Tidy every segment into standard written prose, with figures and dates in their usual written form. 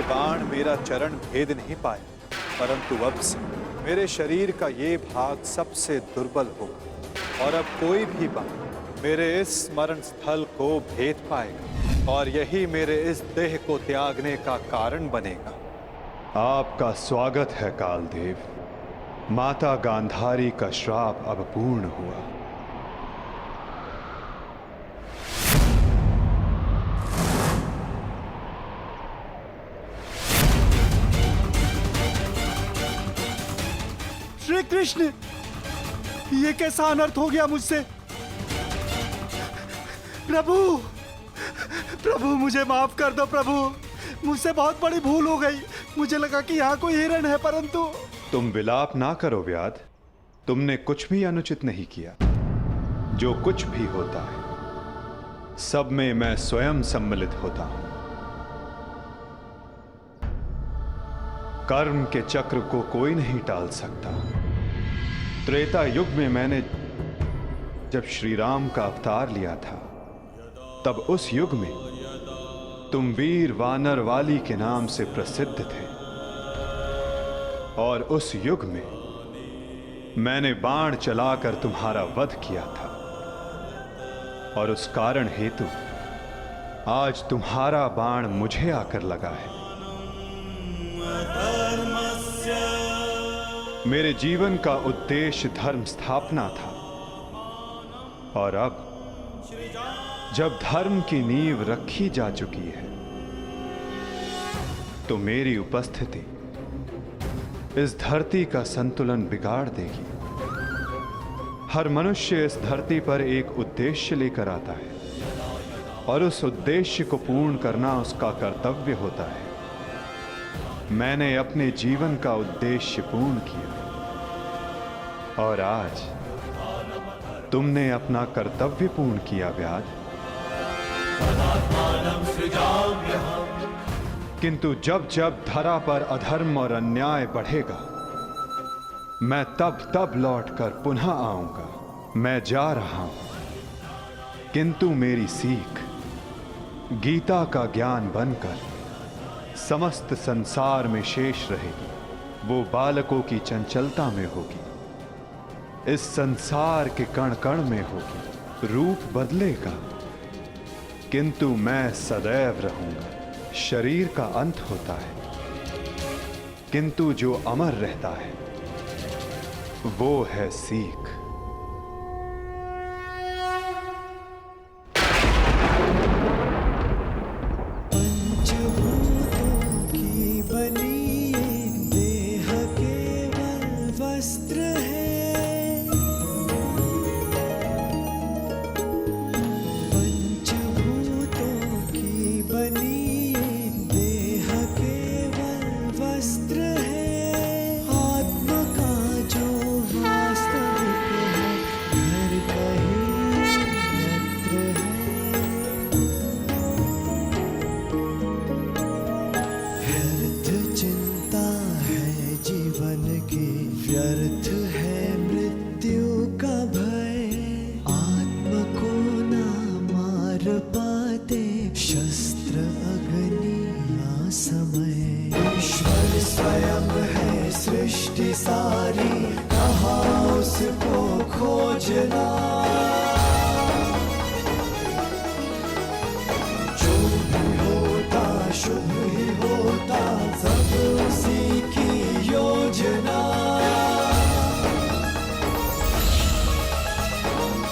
ये बाण मेरा चरण भेद नहीं पाए, परंतु अब से मेरे शरीर का ये भाग सबसे दुर्बल होगा और अब कोई भी बाण मेरे इस स्मरण स्थल को भेद पाएगा और यही मेरे इस देह को त्यागने का कारण बनेगा। आपका स्वागत है कालदेव। माता गांधारी का श्राप अब पूर्ण हुआ। श्री कृष्ण, ये कैसा अनर्थ हो गया मुझसे? प्रभु, प्रभु मुझे माफ कर दो प्रभु, मुझसे बहुत बड़ी भूल हो गई। मुझे लगा कि यहाँ कोई हिरण है, परंतु। तुम विलाप ना करो व्याध, तुमने कुछ भी अनुचित नहीं किया। जो कुछ भी होता है सब में मैं स्वयं सम्मिलित होता हूं। कर्म के चक्र को कोई नहीं टाल सकता। त्रेता युग में मैंने जब श्री राम का अवतार लिया था, तब उस युग में तुम वीर वानर वाली के नाम से प्रसिद्ध थे और उस युग में मैंने बाण चलाकर तुम्हारा वध किया था और उस कारण हेतु आज तुम्हारा बाण मुझे आकर लगा है। मेरे जीवन का उद्देश्य धर्म स्थापना था और अब जब धर्म की नींव रखी जा चुकी है तो मेरी उपस्थिति इस धरती का संतुलन बिगाड़ देगी। हर मनुष्य इस धरती पर एक उद्देश्य लेकर आता है और उस उद्देश्य को पूर्ण करना उसका कर्तव्य होता है। मैंने अपने जीवन का उद्देश्य पूर्ण किया और आज तुमने अपना कर्तव्य पूर्ण किया व्याध। किंतु जब जब धरा पर अधर्म और अन्याय बढ़ेगा, मैं तब तब लौटकर पुनः आऊंगा। मैं जा रहा हूं, किंतु मेरी सीख गीता का ज्ञान बनकर समस्त संसार में शेष रहेगी। वो बालकों की चंचलता में होगी, इस संसार के कण कण में होगी। रूप बदलेगा किंतु मैं सदैव रहूंगा। शरीर का अंत होता है किंतु जो अमर रहता है वो है सीख। व्यर्थ है मृत्यु का भय, आत्म को ना मार पाते शस्त्र अग्नि ना समय। ईश्वर स्वयं है सृष्टि सारी, कहाँ उसको खोजना। जो भी होता शुभ ही होता, सब उसी की योजना।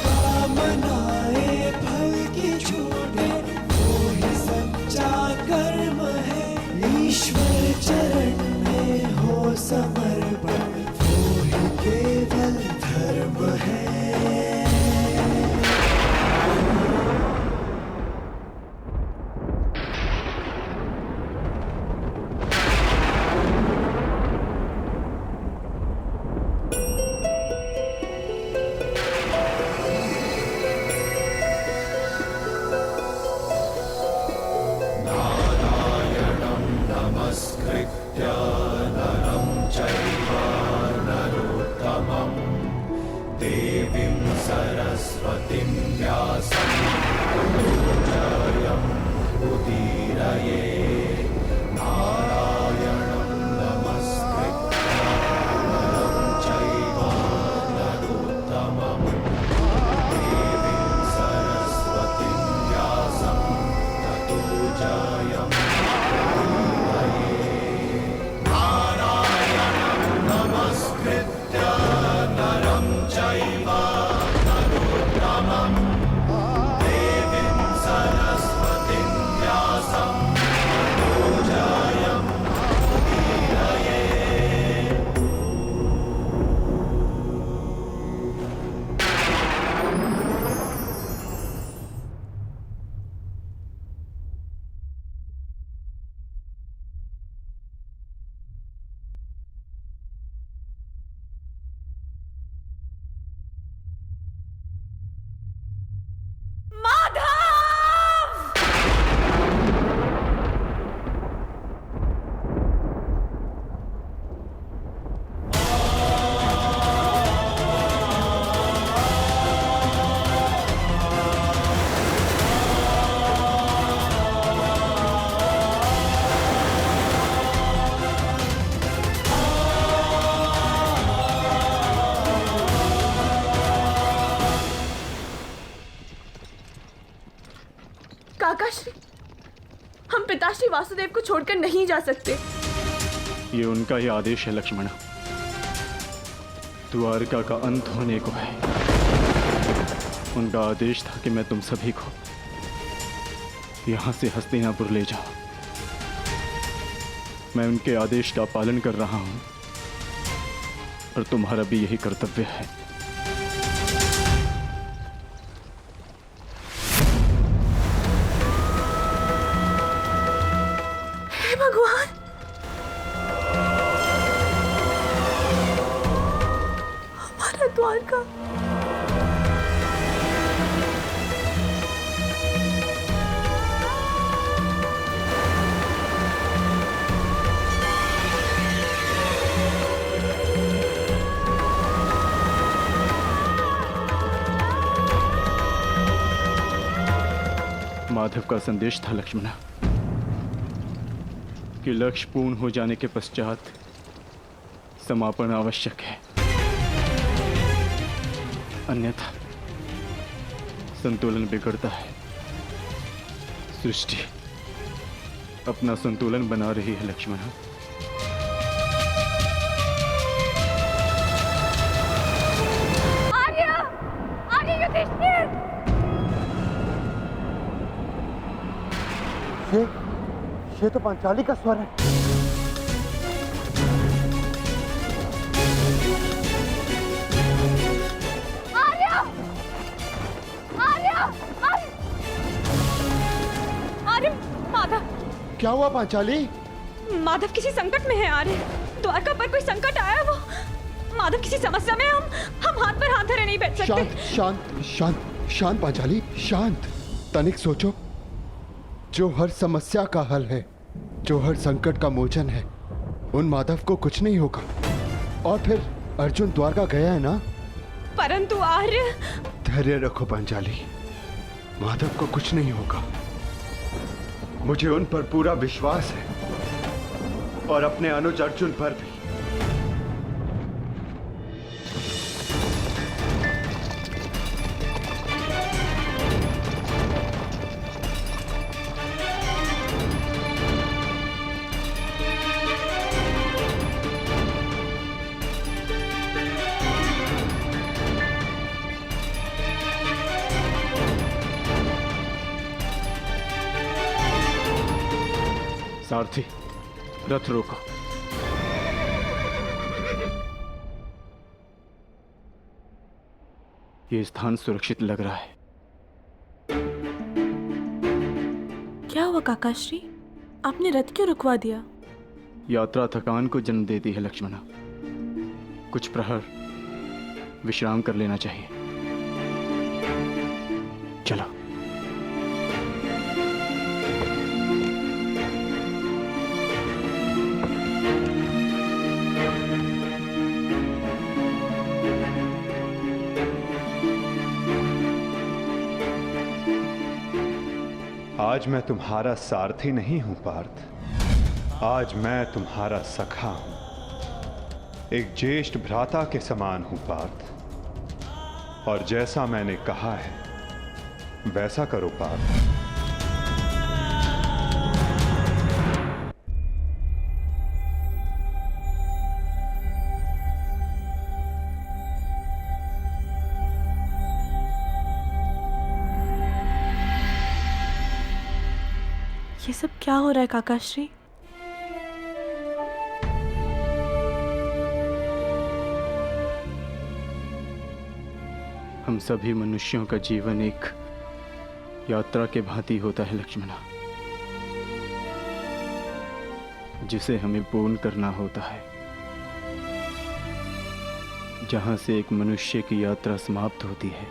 कामनाएं फल की छूटे, वो ही सच्चा कर्म है। ईश्वर चरण में हो समर्पण, वो ही केवल धर्म है। देवीं सरस्वतीं व्यासं ततो जयम् उदीरये। काकाश्री, हम पिताश्री वासुदेव को छोड़कर नहीं जा सकते। ये उनका ही आदेश है लक्ष्मणा। द्वारका का अंत होने को है। उनका आदेश था कि मैं तुम सभी को यहां से हस्तिनापुर ले जाऊं। मैं उनके आदेश का पालन कर रहा हूं और तुम्हारा भी यही कर्तव्य है। हे भगवान, हमारा द्वारका। माधव का संदेश था लक्ष्मणा कि लक्ष्य पूर्ण हो जाने के पश्चात समापन आवश्यक है, अन्यथा संतुलन बिगड़ता है। सृष्टि अपना संतुलन बना रही है लक्ष्मणा। आर्य, आर्य युधिष्ठिर। ये तो पांचाली का स्वर है। आर्य, आर्य, आर्य, आर्य, माधव। क्या हुआ पांचाली? माधव किसी संकट में है आर्य। द्वारका पर कोई संकट आया। वो माधव किसी समस्या में। हम हाथ पर हाथ धरे नहीं बैठ सकते। शांत शांत शांत शांत पांचाली, शांत। तनिक सोचो, जो हर समस्या का हल है, जो हर संकट का मोचन है, उन माधव को कुछ नहीं होगा। और फिर अर्जुन द्वारका गया है ना। परंतु आर्य। धैर्य रखो पांचाली, माधव को कुछ नहीं होगा। मुझे उन पर पूरा विश्वास है और अपने अनुज अर्जुन पर भी। सारथी, रथ रोको। ये स्थान सुरक्षित लग रहा है। क्या हुआ काकाश्री? आपने रथ क्यों रुकवा दिया? यात्रा थकान को जन्म देती है लक्ष्मणा। कुछ प्रहर विश्राम कर लेना चाहिए। चलो। आज मैं तुम्हारा सारथी नहीं हूं पार्थ, आज मैं तुम्हारा सखा हूं। एक ज्येष्ठ भ्राता के समान हूं पार्थ, और जैसा मैंने कहा है वैसा करो पार्थ। सब क्या हो रहा है काकाश्री? हम सभी मनुष्यों का जीवन एक यात्रा के भांति होता है लक्ष्मणा, जिसे हमें पूर्ण करना होता है। जहां से एक मनुष्य की यात्रा समाप्त होती है,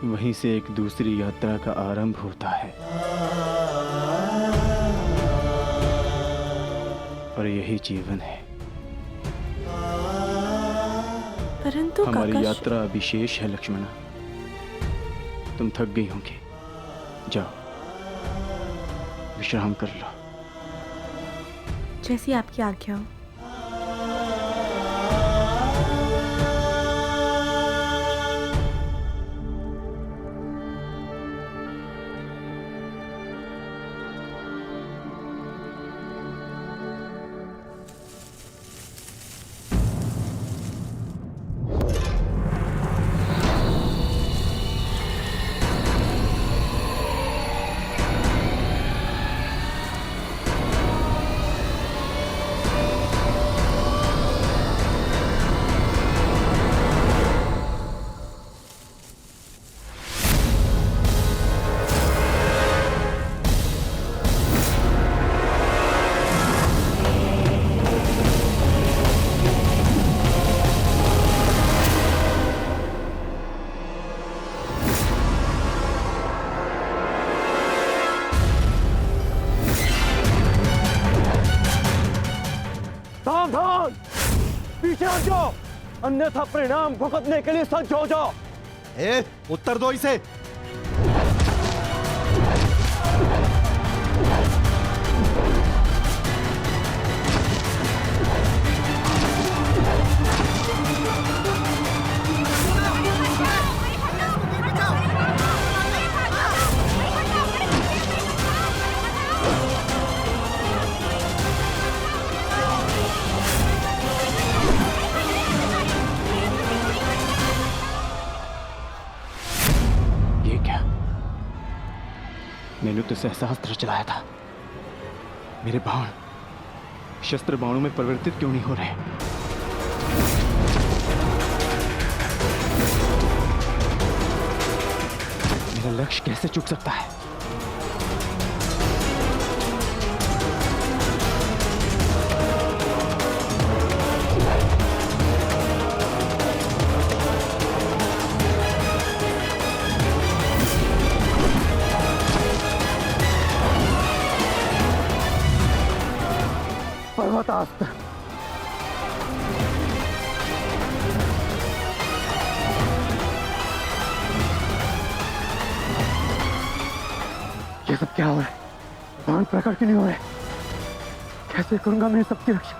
वहीं से एक दूसरी यात्रा का आरंभ होता है। और यही जीवन है। परंतु हमारी यात्रा अभी शेष है लक्ष्मणा। तुम थक गई होंगी, जाओ विश्राम कर लो। जैसी आपकी आज्ञा हो। सावधान, पीछे हट जाओ, अन्यथा परिणाम भुगतने के लिए सज्ज हो जाओ। उत्तर दो इसे। मैंने तो सहस्त्र चलाया था। मेरे बाण शस्त्र बाणों में परिवर्तित क्यों नहीं हो रहे? मेरा लक्ष्य कैसे चूक सकता है? पर्वतास्त्र, ये सब क्या हो रहा है? बाण प्रकट क्यों नहीं हो रहे? कैसे करूंगा मैं सबकी रक्षा?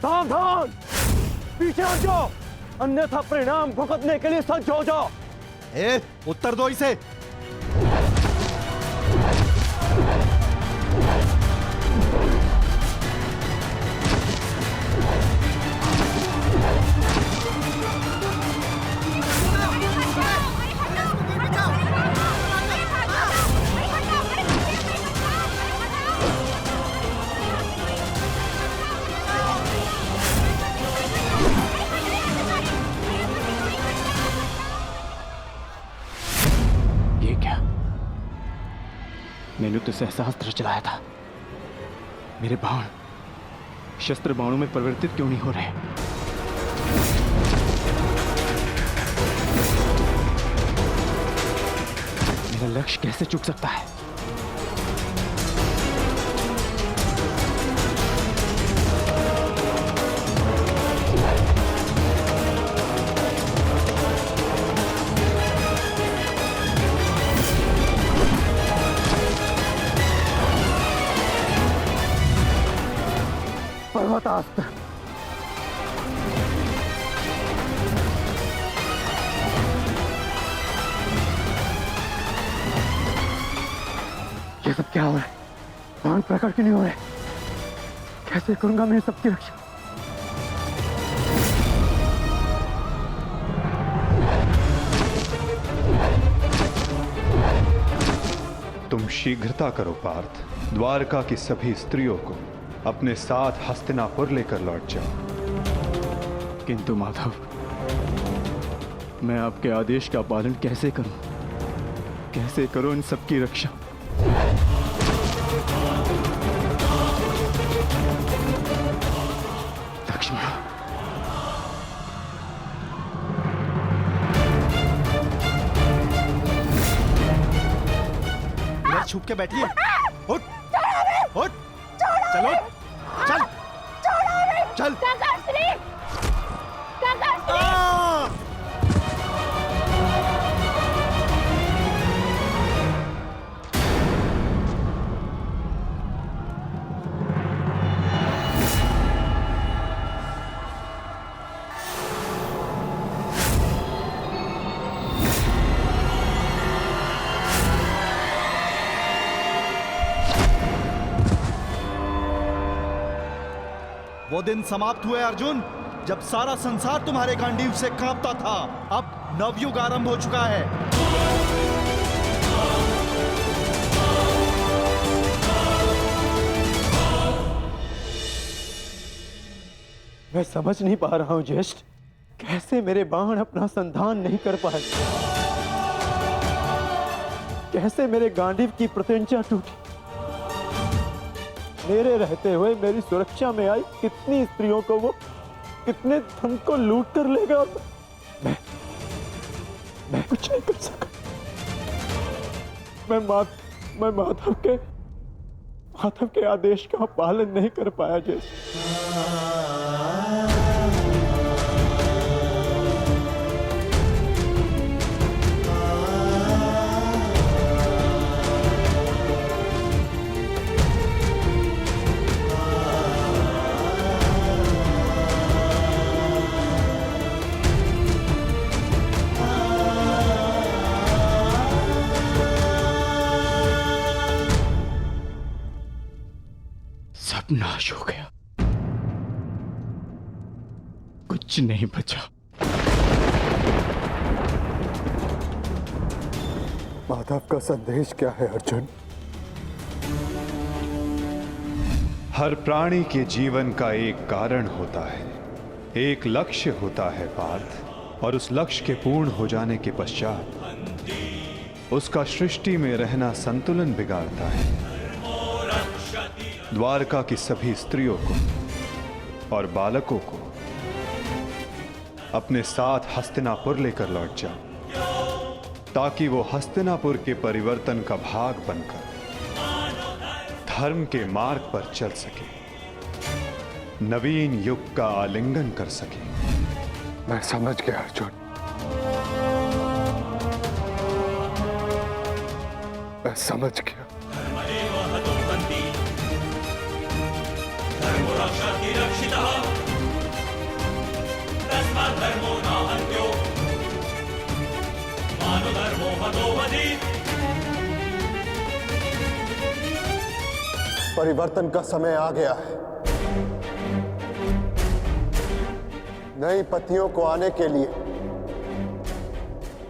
सावधान, पीछे हट जाओ, अन्यथा परिणाम भुगतने के लिए सज्ज हो जाओ। उत्तर दो इसे। मैंने तो सहस्त्र चलाया था। मेरे बाण शस्त्र बाणों में परिवर्तित क्यों नहीं हो रहे? लक्ष्य कैसे चूक सकता है? पर्वतास्त्र। ये सब क्या हो रहा है? बाण प्रकट क्यों नहीं हो रहे? कैसे करूंगा मैं सबकी रक्षा? तुम शीघ्रता करो पार्थ, द्वारका की सभी स्त्रियों को अपने साथ हस्तिनापुर लेकर लौट जाओ। किंतु माधव, मैं आपके आदेश का पालन कैसे करूं? कैसे करूं इन सबकी रक्षा? लक्ष्मण, इधर छुप के बैठिए। उठ, उठ, चलो, चल, चल। वो दिन समाप्त हुए अर्जुन, जब सारा संसार तुम्हारे गांडीव से कांपता था। अब नवयुग आरंभ हो चुका है। मैं समझ नहीं पा रहा हूं ज्येष्ठ, कैसे मेरे बाण अपना संधान नहीं कर पाए? कैसे मेरे गांडीव की प्रत्यंचा टूटी? मेरे रहते हुए मेरी सुरक्षा में आई कितनी स्त्रियों को वो कितने धन को लूट कर ले गया। मैं कुछ नहीं कर सका। मैं माधव के आदेश का पालन नहीं कर पाया। जैसे नाश हो गया, कुछ नहीं बचा। माधव का संदेश क्या है अर्जुन? हर प्राणी के जीवन का एक कारण होता है, एक लक्ष्य होता है पार्थ, और उस लक्ष्य के पूर्ण हो जाने के पश्चात उसका सृष्टि में रहना संतुलन बिगाड़ता है। द्वारका की सभी स्त्रियों को और बालकों को अपने साथ हस्तिनापुर लेकर लौट जाओ, ताकि वो हस्तिनापुर के परिवर्तन का भाग बनकर धर्म के मार्ग पर चल सके, नवीन युग का आलिंगन कर सके। मैं समझ गया अर्जुन, मैं समझ गया। परिवर्तन का समय आ गया है। नई पत्तियों को आने के लिए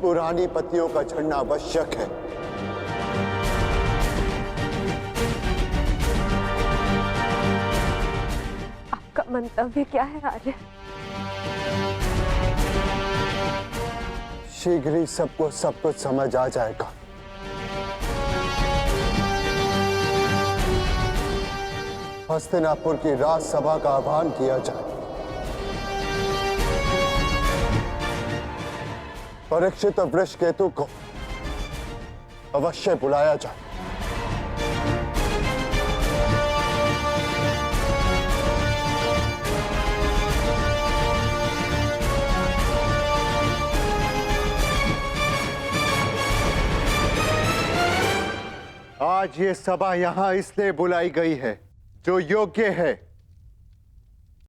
पुरानी पत्तियों का झड़ना आवश्यक है। आपका मंतव्य क्या है आर्य? शीघ्र ही सबको सब कुछ समझ आ जाएगा। हस्तिनापुर की राजसभा का आह्वान किया जाए। परीक्षित और वृषकेतु को अवश्य बुलाया जाए। आज ये सभा यहां इसलिए बुलाई गई है जो योग्य है